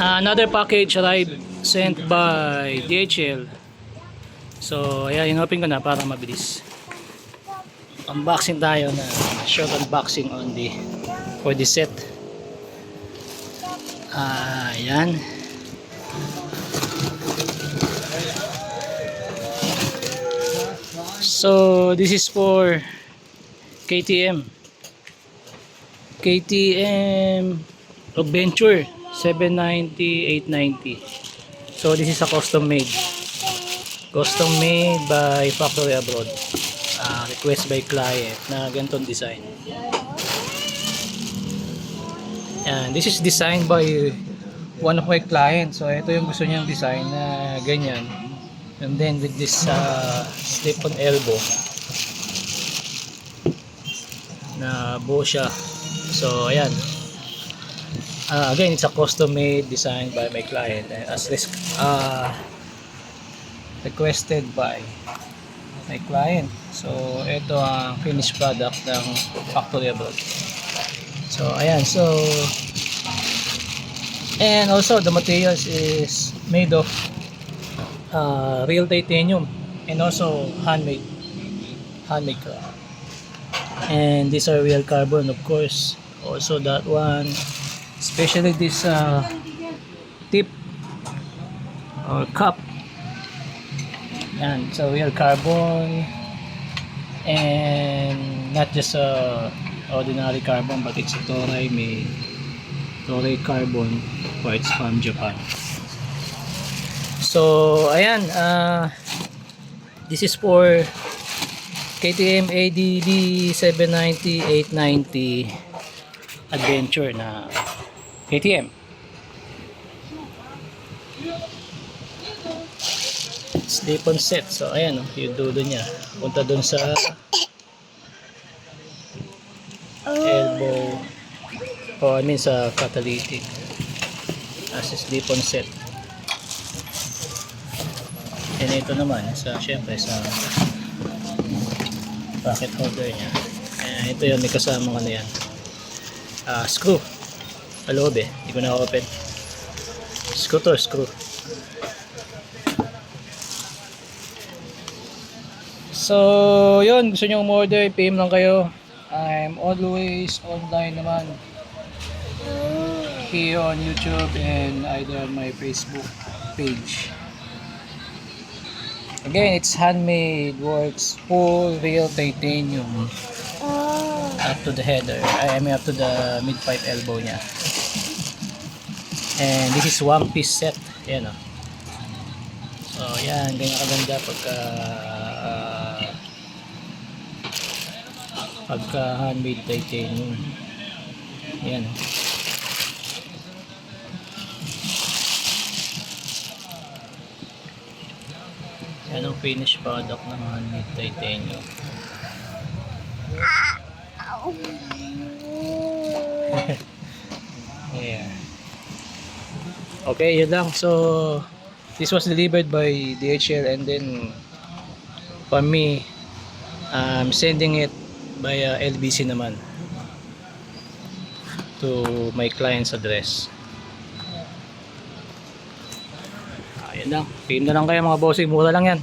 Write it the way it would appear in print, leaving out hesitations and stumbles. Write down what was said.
Another package arrived sent by DHL. So ayan, in-open ko na para mabilis. Unboxing tayo na short unboxing only for this set. Ayan. So this is for KTM Adventure 790, 890. So this is a custom made by factory abroad. Request by client na ganitong design. And this is designed by one of my clients. So ito yung gusto niyang design na ganyan. And then with this slip-on elbow na buo siya. So ayan. Again, it's a custom made designed by my client as requested by my client. So ito ang finished product ng factory abroad. So ayan, so and also the materials is made of real titanium and also handmade craft. And these are real carbon, of course. Also that one, especially this tip or cup, and so real carbon, and not just ordinary carbon, but it's a Toray carbon parts from Japan. So ayan, this is for KTM ADB 790, 890 Adventure na KTM. Slip-on set. So ayan, yung dulo niya punta dun sa elbow, o I mean sa catalytic, as a slip-on set. And ito naman syempre sa pocket holder niya. Ito yun, may kasama ano yan, screw sa loob hindi ko na-open. Screw. So yun, gusto nyo umorder, PM lang kayo. I'm always online naman here on YouTube and either on my Facebook page. Again, it's handmade works, full real titanium up to the header. I mean up to the mid-pipe elbow niya. And this is one piece set. Yan o. So yan, ganyan kaganda pagka handmade titanium. Yan o. Yan ang finished product ng handmade titanium. Yeah. Okay, yun lang. So this was delivered by DHL, and then for me, I'm sending it via LBC naman to my client's address. Ayan lang. PM na lang kayo mga bossing. Mura lang yan.